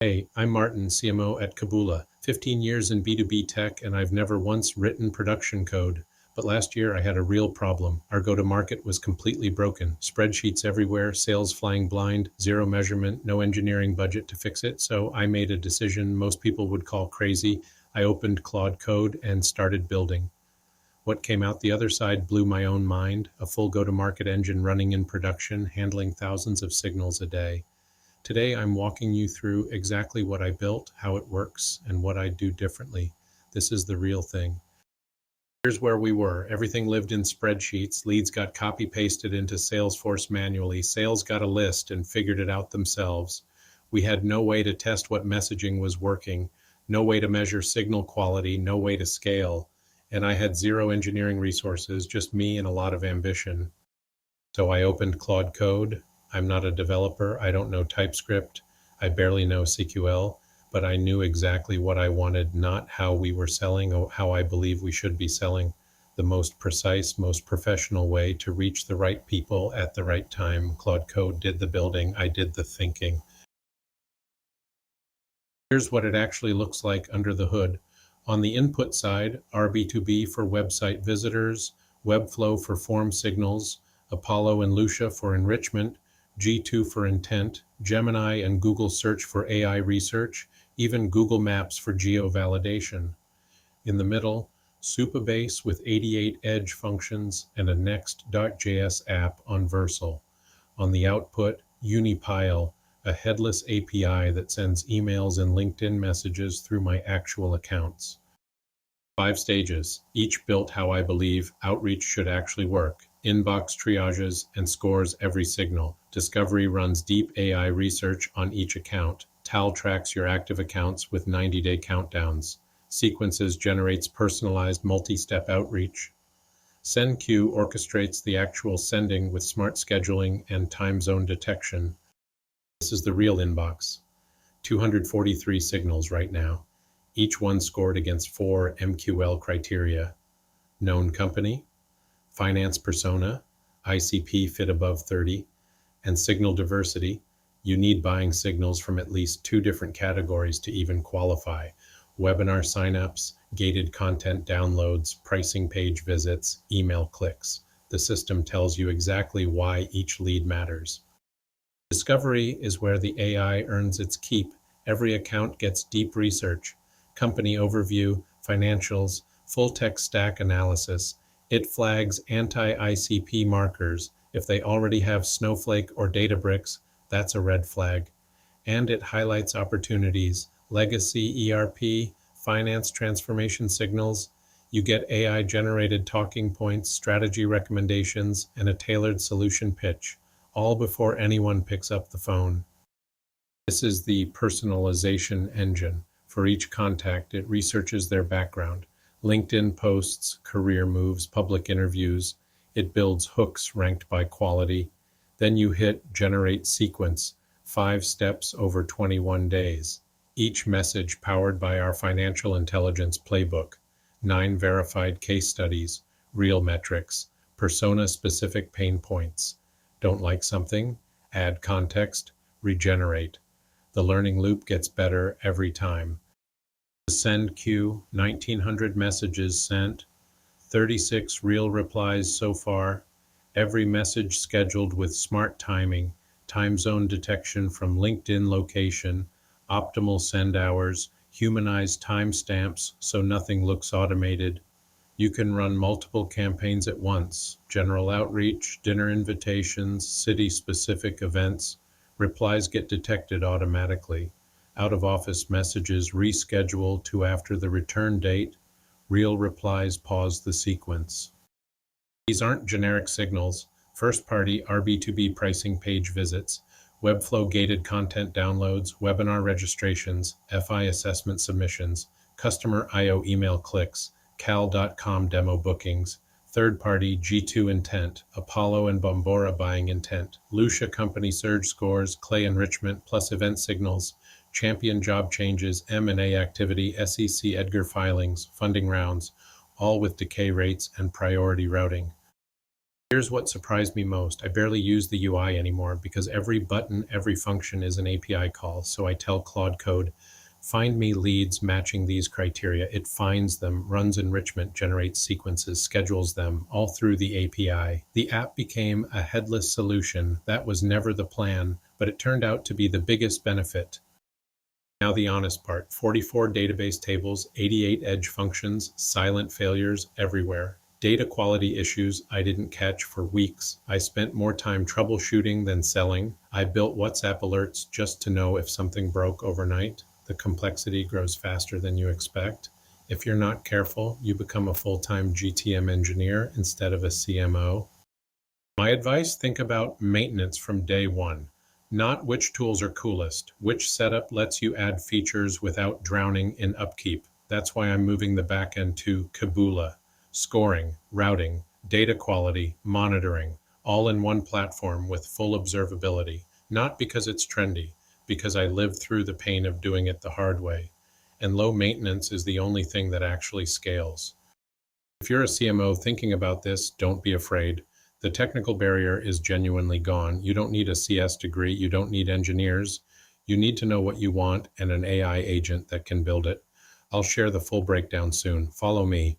Hey, I'm Martin, CMO at Keboola. 15 years in B2B tech, and I've never once written production code. But last year I had a real problem. Our go-to-market was completely broken. Spreadsheets everywhere, sales flying blind, zero measurement, no engineering budget to fix it. So I made a decision most people would call crazy. I opened Claude Code and started building. What came out the other side blew my own mind. A full go-to-market engine running in production, handling thousands of signals a day. Today, I'm walking you through exactly what I built, how it works, and what I'd do differently. This is the real thing. Here's where we were. Everything lived in spreadsheets. Leads got copy pasted into Salesforce manually. Sales got a list and figured it out themselves. We had no way to test what messaging was working, no way to measure signal quality, no way to scale. And I had zero engineering resources, just me and a lot of ambition. So I opened Claude Code. I'm not a developer. I don't know TypeScript. I barely know SQL, but I knew exactly what I wanted, not how we were selling or how I believe we should be selling. The most precise, most professional way to reach the right people at the right time. Claude Code did the building. I did the thinking. Here's what it actually looks like under the hood. On the input side, RB2B for website visitors, Webflow for form signals, Apollo and Lucia for enrichment, G2 for intent, Gemini and Google Search for AI research, even Google Maps for geo-validation. In the middle, Supabase with 88 edge functions and a Next.js app on Versal. On the output, Unipile, a headless API that sends emails and LinkedIn messages through my actual accounts. 5 stages, each built how I believe outreach should actually work. Inbox triages and scores every signal. Discovery runs deep AI research on each account. Tal tracks your active accounts with 90-day countdowns. Sequences generates personalized multi-step outreach. SendQ orchestrates the actual sending with smart scheduling and time zone detection. This is the real inbox. 243 signals right now. Each one scored against 4 MQL criteria. Known company, finance persona, ICP fit above 30, and signal diversity. You need buying signals from at least 2 different categories to even qualify. Webinar signups, gated content downloads, pricing page visits, email clicks. The system tells you exactly why each lead matters. Discovery is where the AI earns its keep. Every account gets deep research, company overview, financials, full tech stack analysis. It flags anti-ICP markers. If they already have Snowflake or Databricks, that's a red flag. And it highlights opportunities, legacy ERP, finance transformation signals. You get AI-generated talking points, strategy recommendations, and a tailored solution pitch, all before anyone picks up the phone. This is the personalization engine. For each contact, it researches their background, LinkedIn posts, career moves, public interviews. It builds hooks ranked by quality. Then you hit generate sequence, 5 steps over 21 days. Each message powered by our financial intelligence playbook, 9 verified case studies, real metrics, persona-specific pain points. Don't like something? Add context, regenerate. The learning loop gets better every time. The send queue, 1900 messages sent, 36 real replies so far, every message scheduled with smart timing, time zone detection from LinkedIn location, optimal send hours, humanized timestamps so nothing looks automated. You can run multiple campaigns at once, general outreach, dinner invitations, city-specific events. Replies get detected automatically. Out-of-office messages reschedule to after the return date. Real replies pause the sequence. These aren't generic signals. First-party RB2B pricing page visits, Webflow gated content downloads, webinar registrations, FI assessment submissions, customer IO email clicks, cal.com demo bookings, third-party G2 intent, Apollo and Bombora buying intent, Lucia company surge scores, Clay enrichment plus event signals, champion job changes, M&A activity, SEC Edgar filings, funding rounds, all with decay rates and priority routing. Here's what surprised me most. I barely use the UI anymore because every button, every function is an API call. So I tell Claude Code, find me leads matching these criteria. It finds them, runs enrichment, generates sequences, schedules them, all through the API. The app became a headless solution. That was never the plan, but it turned out to be the biggest benefit. Now the honest part, 44 database tables, 88 edge functions, silent failures everywhere. Data quality issues I didn't catch for weeks. I spent more time troubleshooting than selling. I built WhatsApp alerts just to know if something broke overnight. The complexity grows faster than you expect. If you're not careful, you become a full-time GTM engineer instead of a CMO. My advice, think about maintenance from day one. Not which tools are coolest, which setup lets you add features without drowning in upkeep. That's why I'm moving the backend to Keboola. Scoring, routing, data quality, monitoring, all in one platform with full observability. Not because it's trendy, because I lived through the pain of doing it the hard way. And low maintenance is the only thing that actually scales. If you're a CMO thinking about this, don't be afraid. The technical barrier is genuinely gone. You don't need a CS degree. You don't need engineers. You need to know what you want and an AI agent that can build it. I'll share the full breakdown soon. Follow me.